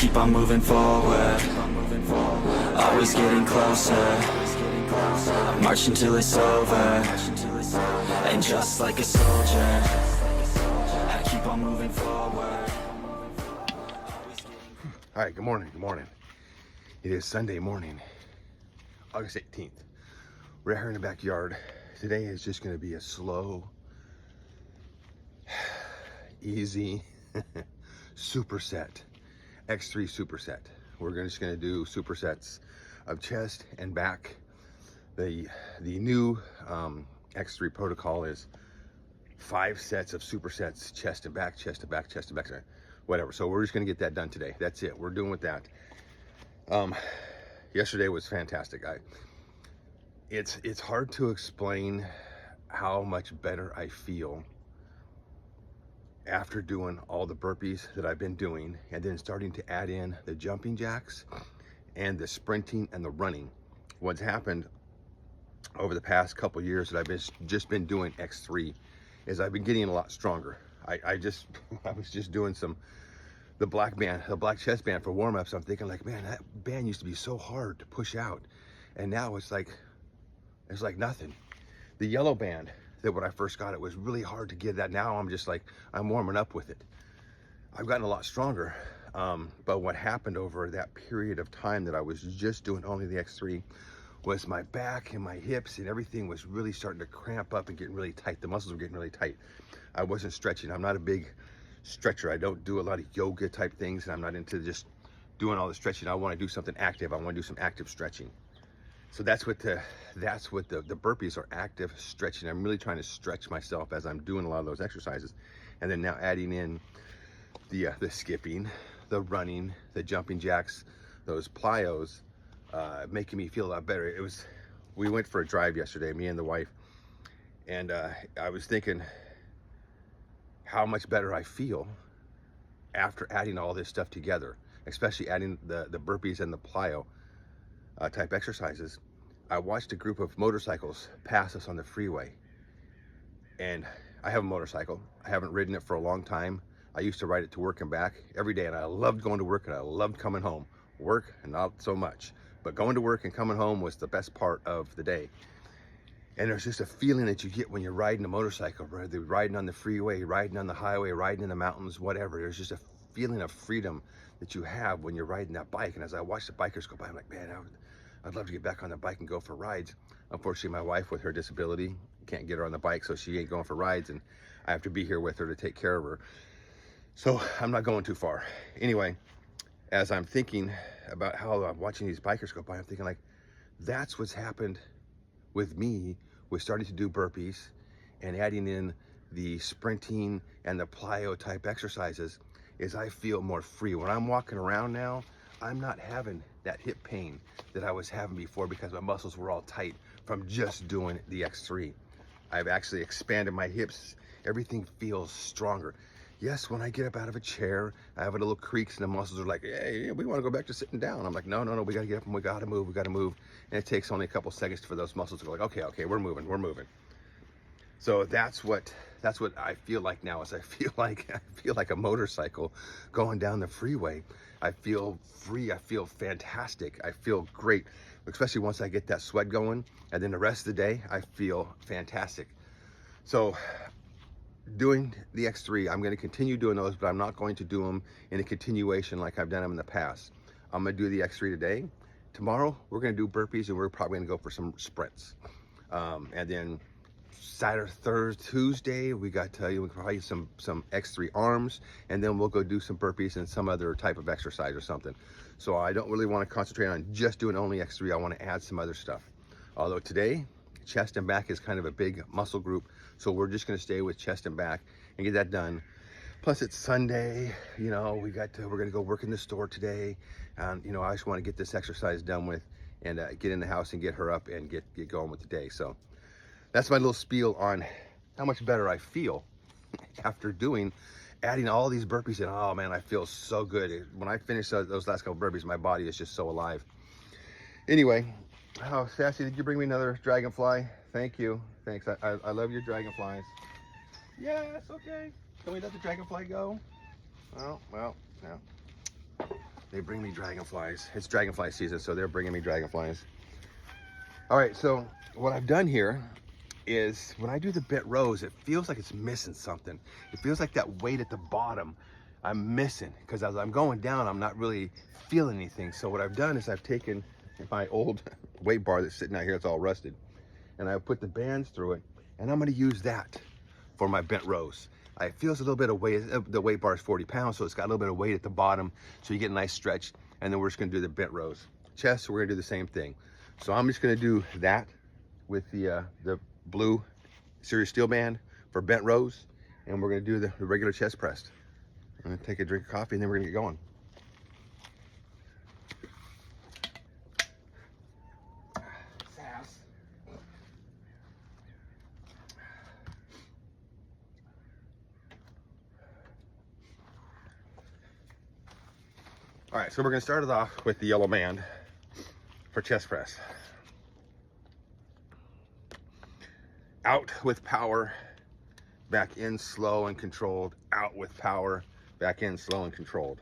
keep on moving forward, always getting closer. I march until it's over, and just like a soldier, I keep on moving forward. All right, good morning, good morning. It is Sunday morning, August 18th. We're out here in the backyard. Today is just gonna be a slow, easy superset, X3 superset. We're just gonna do supersets of chest and back. The new X3 protocol is 5 sets of supersets, chest and back, chest to back, chest to back, whatever. So we're just gonna get that done today. That's it, we're doing with that. Yesterday was fantastic. It's hard to explain how much better I feel after doing all the burpees that I've been doing, and then starting to add in the jumping jacks and the sprinting and the running. What's happened over the past couple years that I've just been doing X3 is I've been getting a lot stronger. I was just doing the black chest band for warm-ups. I'm thinking like, man, that band used to be so hard to push out, and now it's like nothing. The yellow band, that when I first got it was really hard to get that. Now I'm just like, I'm warming up with it. I've gotten a lot stronger. But what happened over that period of time that I was just doing only the X3 was my back and my hips and everything was really starting to cramp up and getting really tight. The muscles were getting really tight. I wasn't stretching. I'm not a big stretcher. I don't do a lot of yoga type things, and I'm not into just doing all the stretching. I want to do something active. I want to do some active stretching. So that's what the burpees are, active stretching. I'm really trying to stretch myself as I'm doing a lot of those exercises. And then now adding in the skipping, the running, the jumping jacks, those plyos, making me feel a lot better. We went for a drive yesterday, me and the wife, and I was thinking how much better I feel after adding all this stuff together, especially adding the burpees and the plyo type exercises. I watched a group of motorcycles pass us on the freeway, and I have a motorcycle. I haven't ridden it for a long time. I used to ride it to work and back every day, and I loved going to work and I loved coming home. Work, not so much, but going to work and coming home was the best part of the day. And there's just a feeling that you get when you're riding a motorcycle, whether you're riding on the freeway, riding on the highway, riding in the mountains, whatever. There's just a feeling of freedom that you have when you're riding that bike. And as I watch the bikers go by, I'm like, man, I'd love to get back on the bike and go for rides. Unfortunately, my wife with her disability can't get her on the bike, so she ain't going for rides, and I have to be here with her to take care of her. So I'm not going too far. Anyway, as I'm thinking about how I'm watching these bikers go by, I'm thinking like, that's what's happened with me with starting to do burpees and adding in the sprinting and the plyo type exercises, is I feel more free. When I'm walking around now, I'm not having that hip pain that I was having before because my muscles were all tight from just doing the X3. I've actually expanded my hips. Everything feels stronger. Yes, when I get up out of a chair, I have a little creaks and the muscles are like, hey, we want to go back to sitting down. I'm like, no, we got to get up and we got to move. And it takes only a couple seconds for those muscles to go like, okay, we're moving. So that's what I feel like now. Is I feel like a motorcycle going down the freeway. I feel free. I feel fantastic. I feel great, especially once I get that sweat going. And then the rest of the day, I feel fantastic. So doing the X3, I'm going to continue doing those, but I'm not going to do them in a continuation like I've done them in the past. I'm going to do the X3 today. Tomorrow, we're going to do burpees, and we're probably going to go for some sprints. And then Saturday, Thursday, Tuesday, we got probably some X3 arms, and then we'll go do some burpees and some other type of exercise or something. So I don't really want to concentrate on just doing only X3. I want to add some other stuff. Although today, chest and back is kind of a big muscle group, so we're just going to stay with chest and back and get that done. Plus it's Sunday, we're going to go work in the store today, and I just want to get this exercise done with and get in the house and get her up and get going with the day. So that's my little spiel on how much better I feel after adding all these burpees in. Oh man, I feel so good. When I finish those last couple burpees, my body is just so alive. Anyway, oh, Sassy, did you bring me another dragonfly? Thank you. Thanks. I love your dragonflies. Yeah, it's okay. Can we let the dragonfly go? Oh, well, no. they bring me dragonflies. It's dragonfly season, so they're bringing me dragonflies. All right, so what I've done here is when I do the bent rows, it feels like it's missing something. It feels like that weight at the bottom I'm missing, because as I'm going down, I'm not really feeling anything. So what I've done is I've taken my old weight bar that's sitting out here, it's all rusted, and I put the bands through it, and I'm gonna use that for my bent rows. It feels a little bit of weight. The weight bar is 40 pounds, so it's got a little bit of weight at the bottom, so you get a nice stretch, and then we're just gonna do the bent rows. Chest, we're gonna do the same thing. So I'm just gonna do that with the blue series steel band for bent rows, and we're gonna do the regular chest press. I'm gonna take a drink of coffee, and then we're gonna get going. All right, so we're gonna start it off with the yellow band for chest press. Out with power, back in slow and controlled. Out with power, back in slow and controlled.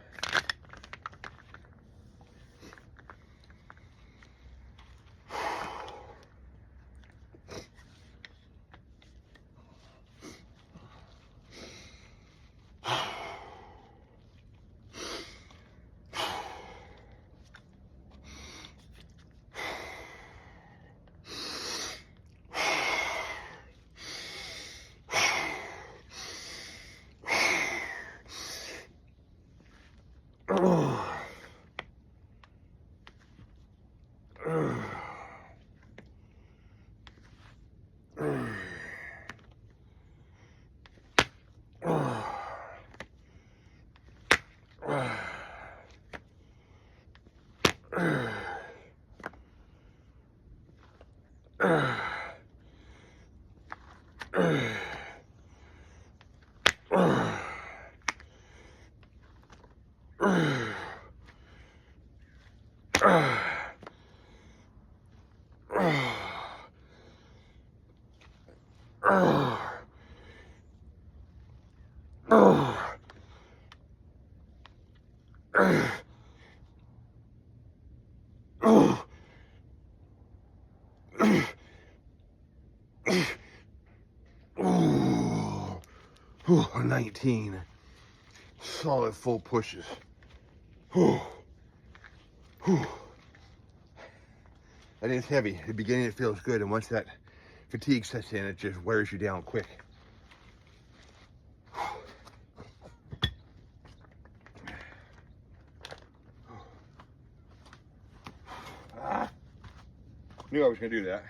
Ooh, 19 solid full pushes. Ooh. Ooh. And it's heavy. At the beginning it feels good, and once that fatigue sets in, it just wears you down quick. Knew I was gonna do that.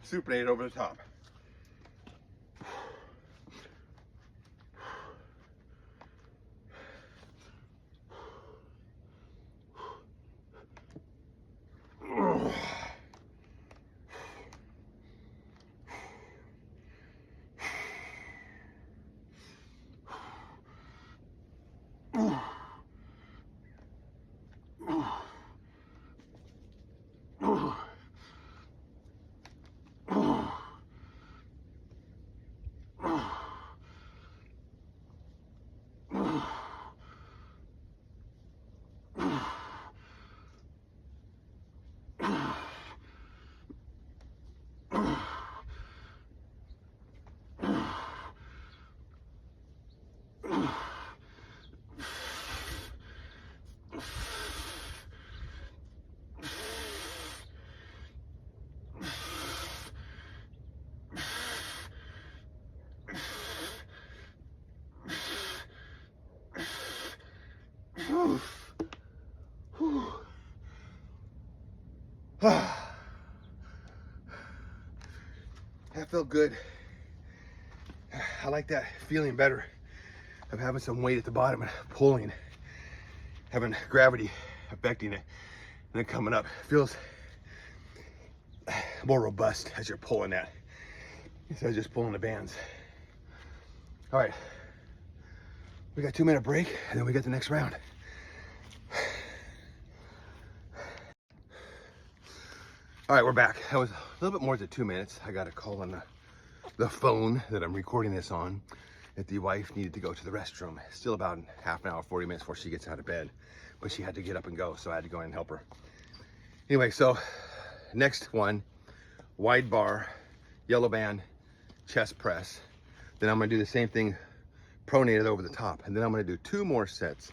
Supinate over the top. That felt good. I like that feeling better of having some weight at the bottom and pulling, having gravity affecting it, and then coming up. It feels more robust as you're pulling that instead of just pulling the bands. All right, we got a 2-minute break, and then we got the next round. All All right, we're back. That was a little bit more than 2 minutes. I got a call on the phone that I'm recording this on that the wife needed to go to the restroom. Still about half an hour, 40 minutes before she gets out of bed, but she had to get up and go, so I had to go in and help her. Anyway, so next one, wide bar, yellow band, chest press. Then I'm gonna do the same thing pronated over the top, and then I'm gonna do 2 more sets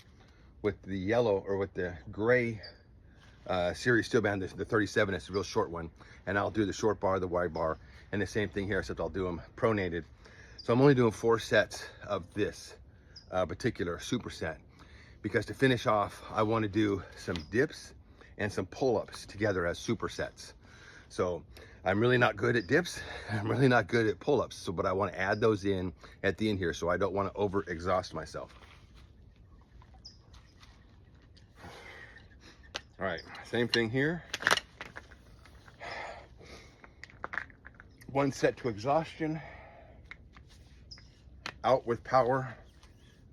with the yellow or with the gray series steel band, the 37. It's a real short one, and I'll do the short bar, the wide bar, and the same thing here, except I'll do them pronated. So I'm only doing 4 sets of this particular superset, because to finish off, I want to do some dips and some pull-ups together as supersets. So I'm really not good at dips, I'm really not good at pull-ups, so but I want to add those in at the end here, so I don't want to over exhaust myself. All right, same thing here. 1 set to exhaustion, out with power,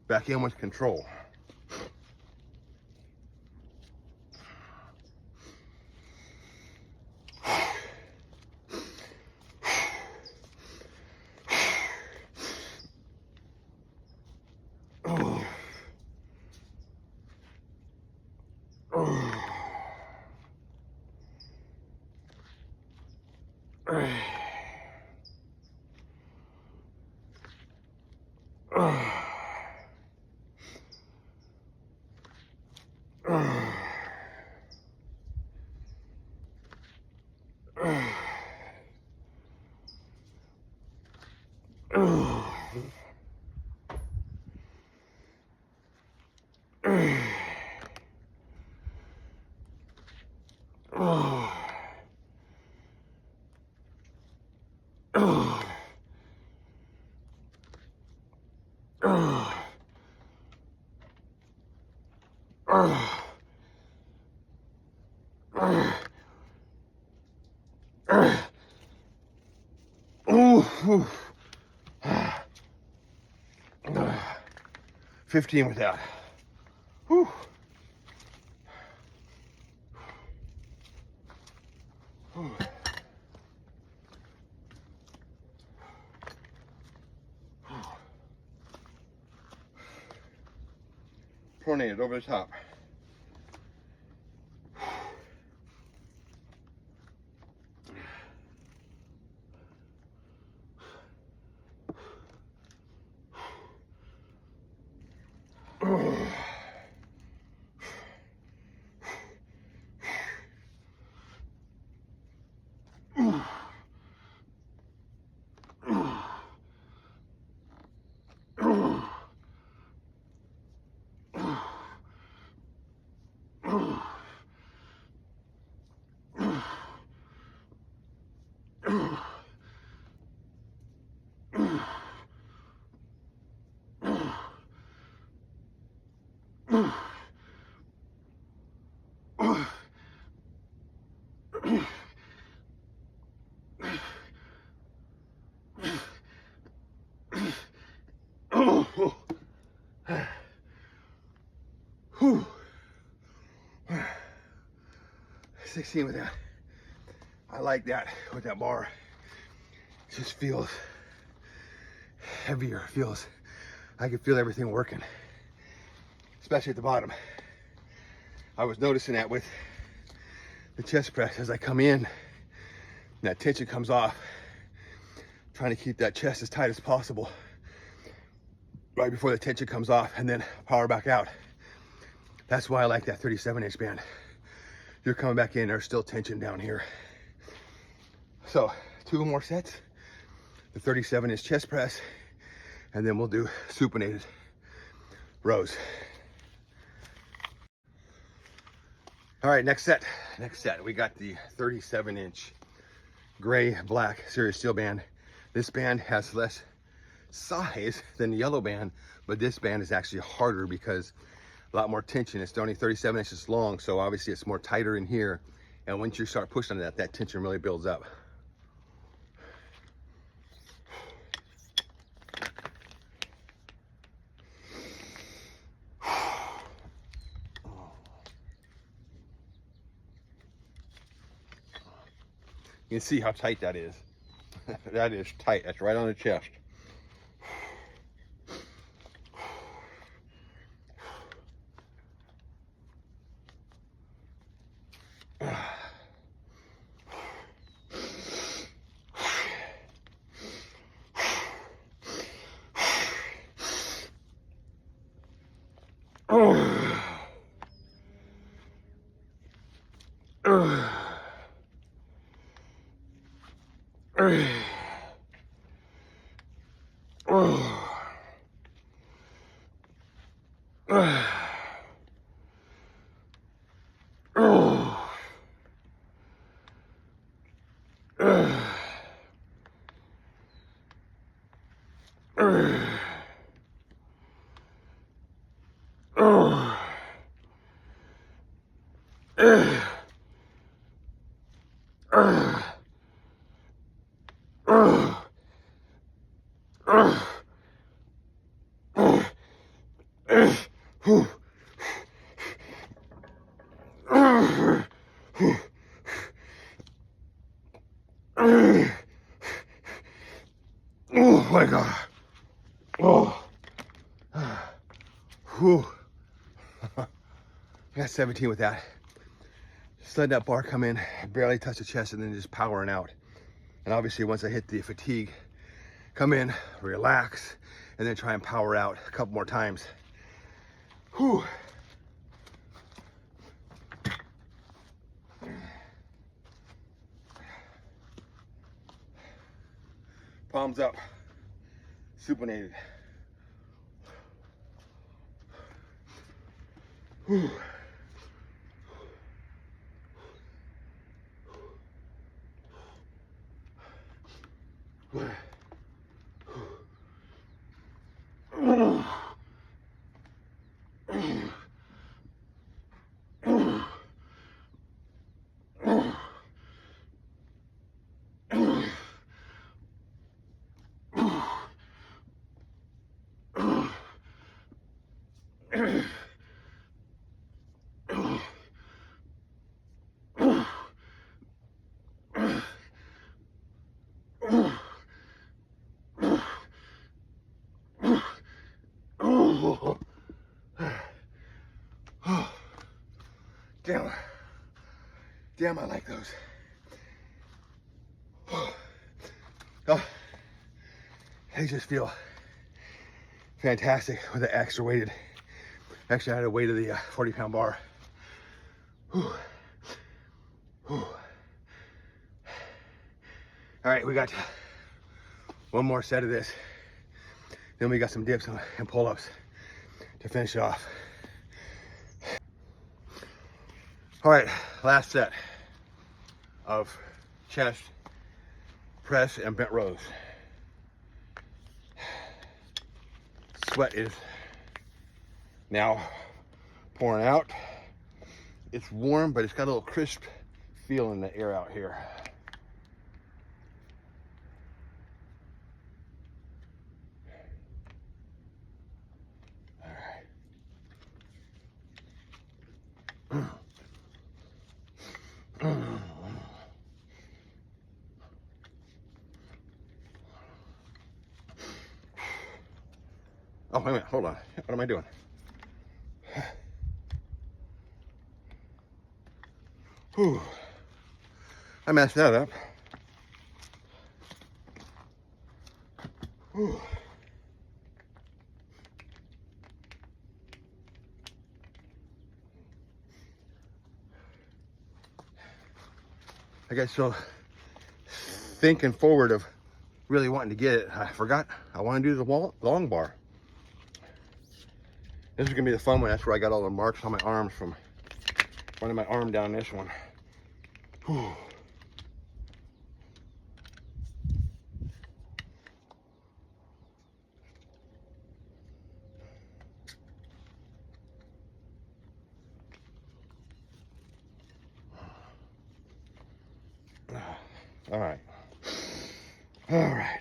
back in with control. Ooh. 15 with that. Whew. Pronated over the top. Whew. 16 with that. I like that with that bar. It just feels heavier. It feels, I can feel everything working, especially at the bottom. I was noticing that with the chest press as I come in, that tension comes off, trying to keep that chest as tight as possible right before the tension comes off, and then power back out. That's why I like that 37-inch band. You're coming back in, there's still tension down here. So 2 more sets, the 37-inch chest press, and then we'll do supinated rows. All right, next set. We got the 37-inch gray black series steel band. This band has less size than the yellow band, but this band is actually harder because a lot more tension. It's only 37 inches long, so obviously it's more tighter in here. And once you start pushing on that, that tension really builds up. You can see how tight that is. That is tight. That's right on the chest. Oh my God. Oh. Whew. I got 17 with that. Just letting that bar come in, barely touch the chest, and then just powering out. And obviously once I hit the fatigue, come in, relax, and then try and power out a couple more times. Whew. Palms up, supinated. Whew. Damn. Damn, I like those. Oh, they just feel fantastic with the extra weighted. Actually, I had a weight of the 40-pound bar. Whew. Whew. All right, we got one more set of this. Then we got some dips and pull-ups to finish it off. All right, last set of chest, press, and bent rows. Sweat is now pouring out. It's warm, but it's got a little crisp feel in the air out here. Oh, wait a minute, hold on. What am I doing? Whew. I messed that up. Whew. I got so thinking forward of really wanting to get it, I forgot I want to do the long bar. This is gonna be the fun one. That's where I got all the marks on my arms from running my arm down this one. Whew. All right. All right.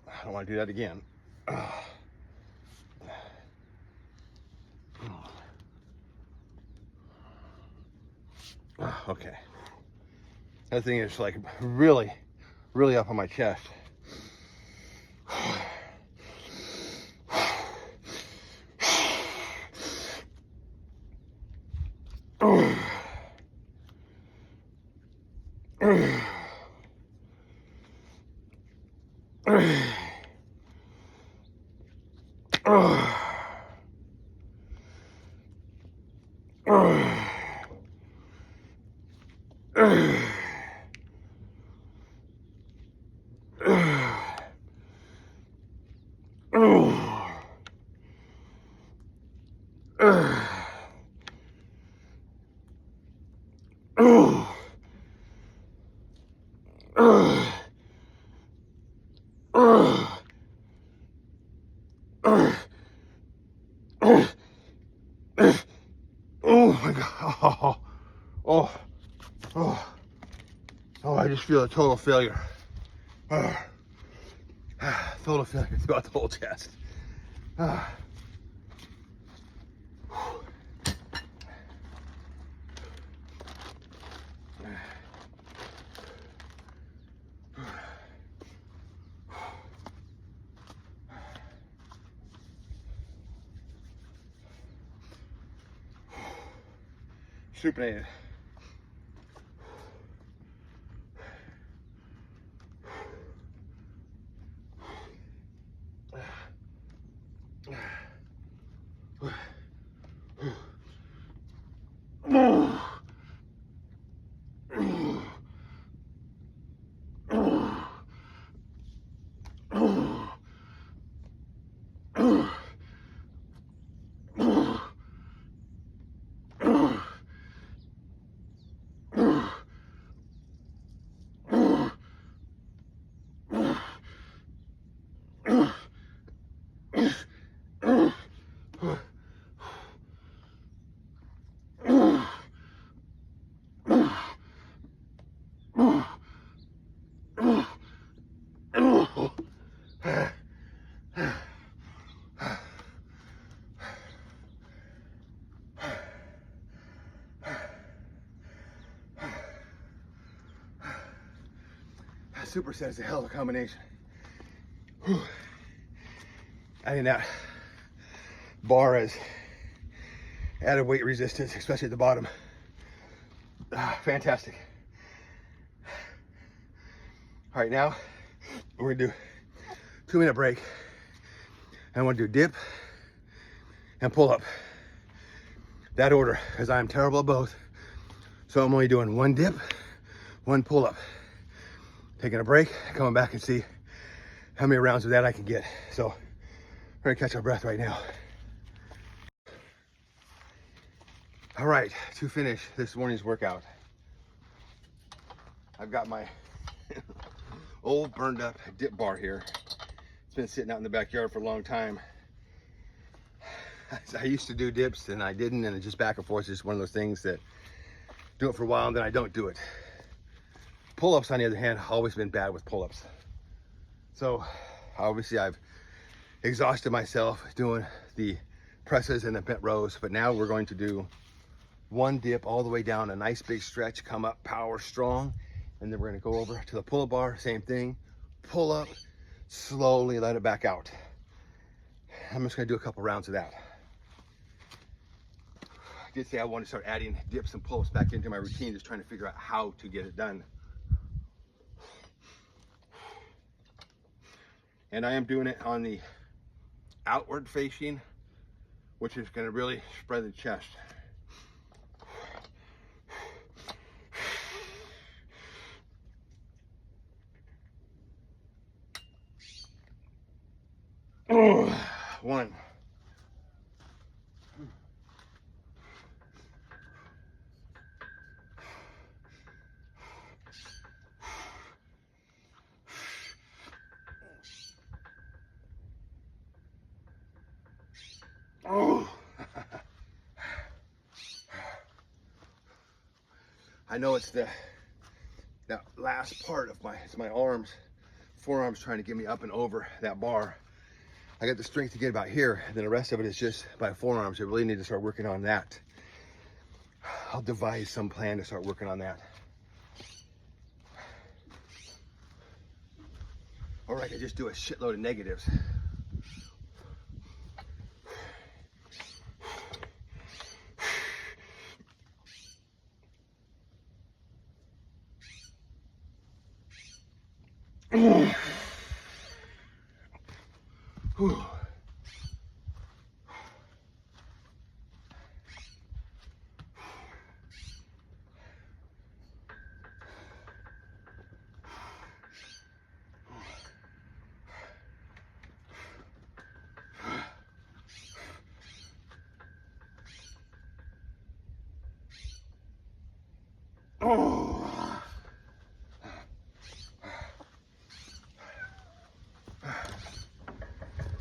I don't want to do that again. Okay. That thing is like really, really up on my chest. Oh my God. Oh, I just feel a total failure. Total failure throughout the whole chest. Supinated. Superset is a hell of a combination. Whew. Adding that bar as added weight resistance, especially at the bottom. Fantastic. All right, now we're gonna do 2-minute break. I want to do dip and pull up. That order, because I'm terrible at both. So I'm only doing 1 dip, 1 pull up. Taking a break, coming back and see how many rounds of that I can get. So we're gonna catch our breath right now. All right, to finish this morning's workout, I've got my old burned up dip bar here. It's been sitting out in the backyard for a long time. I used to do dips and I didn't, and it's just back and forth. It's just one of those things that do it for a while and then I don't do it. Pull-ups, on the other hand, always been bad with pull-ups. So obviously I've exhausted myself doing the presses and the bent rows, but now we're going to do 1 dip all the way down, a nice big stretch, come up, power strong, and then we're gonna go over to the pull-up bar, same thing, pull up, slowly let it back out. I'm just gonna do a couple rounds of that. I did say I want to start adding dips and pull-ups back into my routine, just trying to figure out how to get it done. And I am doing it on the outward facing, which is going to really spread the chest. Oh, 1. Oh. I know it's that last part of my arms, forearms trying to get me up and over that bar. I got the strength to get about here, and then the rest of it is just by forearms. I really need to start working on that. I'll devise some plan to start working on that. Or I could just do a shitload of negatives. Whew. Oh.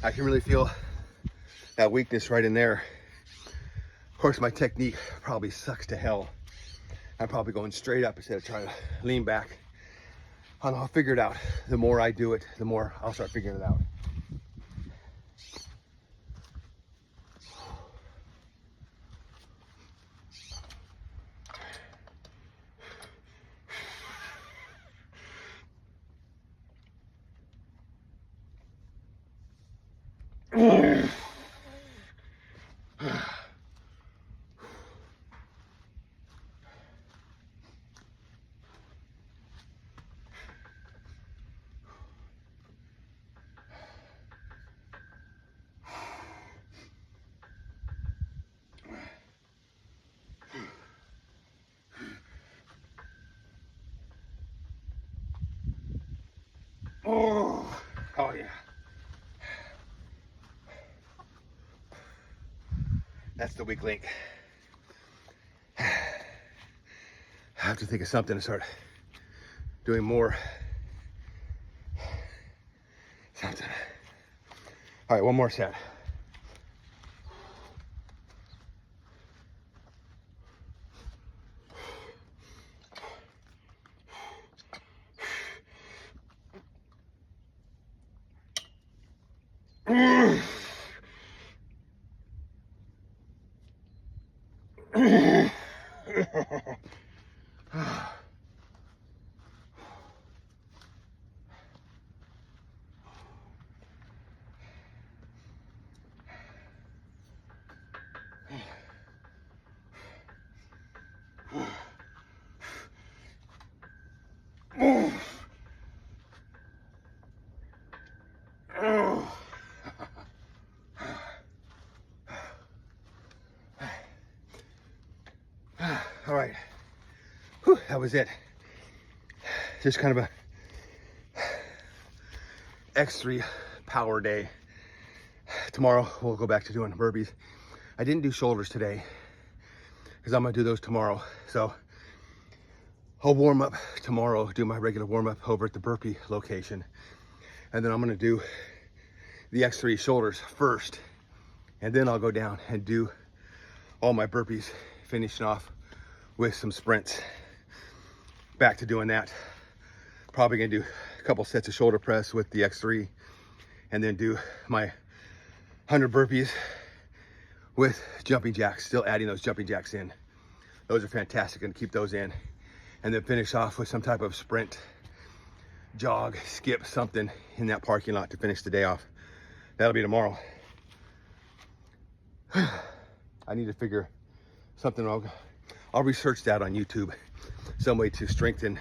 I can really feel that weakness right in there. Of course, my technique probably sucks to hell. I'm probably going straight up instead of trying to lean back. I don't know, I'll figure it out. The more I do it, the more I'll start figuring it out. Oh yeah. That's the weak link. I have to think of something to start doing more. Something. All right, one more set. All right, whew, that was it. Just kind of a X3 power day. Tomorrow we'll go back to doing burpees. I didn't do shoulders today because I'm gonna do those tomorrow. So I'll warm up tomorrow, do my regular warm up over at the Burpee location. And then I'm gonna do the X3 shoulders first. And then I'll go down and do all my burpees, finishing off with some sprints. Back to doing that. Probably gonna do a couple sets of shoulder press with the X3 and then do my 100 burpees with jumping jacks, still adding those jumping jacks in. Those are fantastic, gonna keep those in. And then finish off with some type of sprint, jog, skip, something in that parking lot to finish the day off. That'll be tomorrow. I need to figure something out. I'll research that on YouTube, some way to strengthen,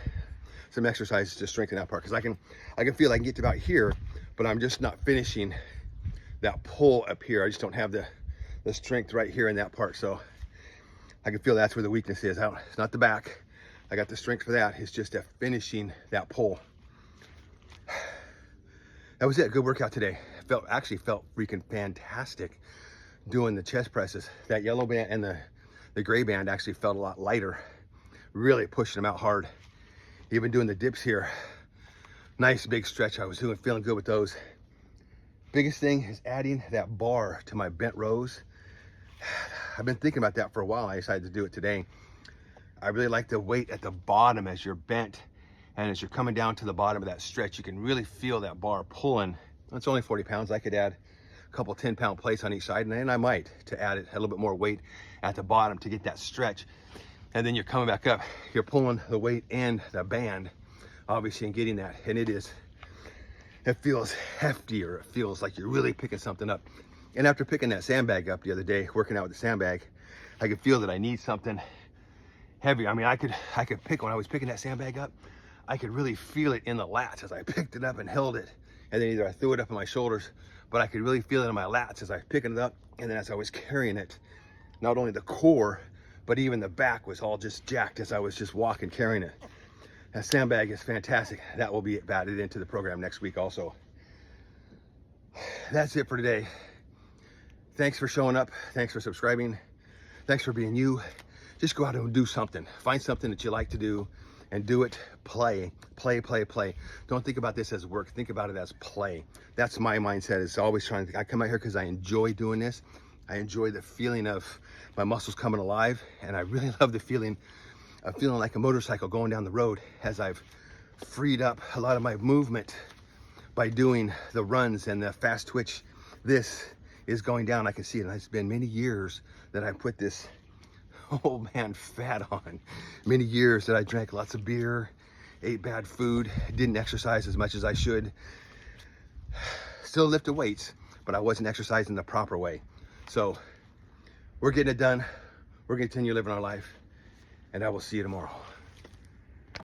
some exercises to strengthen that part. Because I can feel I can get to about here, but I'm just not finishing that pull up here. I just don't have the strength right here in that part. So I can feel that's where the weakness is. It's not the back. I got the strength for that. It's just at finishing that pull. That was it. Good workout today. Actually felt freaking fantastic doing the chest presses. That yellow band and the gray band actually felt a lot lighter. Really pushing them out hard. Even doing the dips here. Nice big stretch I was doing, feeling good with those. Biggest thing is adding that bar to my bent rows. I've been thinking about that for a while. I decided to do it today. I really like the weight at the bottom as you're bent, and as you're coming down to the bottom of that stretch, you can really feel that bar pulling. It's only 40 pounds. I could add a couple 10-pound plates on each side, and then I might to add a little bit more weight at the bottom to get that stretch. and then you're coming back up, you're pulling the weight and the band, obviously, and getting that, and it feels heftier. It feels like you're really picking something up. And after picking that sandbag up the other day, working out with the sandbag, I could feel that I need something heavier. I mean, I could pick, when I was picking that sandbag up, I could really feel it in the lats as I picked it up and held it. And then either I threw it up on my shoulders, but I could really feel it in my lats as I picked it up. And then as I was carrying it, not only the core, but even the back was all just jacked as I was just walking, carrying it. That sandbag is fantastic. That will be added into the program next week also. That's it for today. Thanks for showing up. Thanks for subscribing. Thanks for being you. Just go out and do something. Find something that you like to do and do it. Play. Don't think about this as work. Think about it as play. That's my mindset. Is always trying to, I come out here because I enjoy doing this. I enjoy the feeling of my muscles coming alive, and I really love the feeling of feeling like a motorcycle going down the road as I've freed up a lot of my movement by doing the runs and the fast twitch. This is going down. I can see it. And it's been many years that I put this old man fat on. Many years that I drank lots of beer, ate bad food, didn't exercise as much as I should. Still lifted weights, but I wasn't exercising the proper way. So we're getting it done. We're gonna continue living our life, and I will see you tomorrow.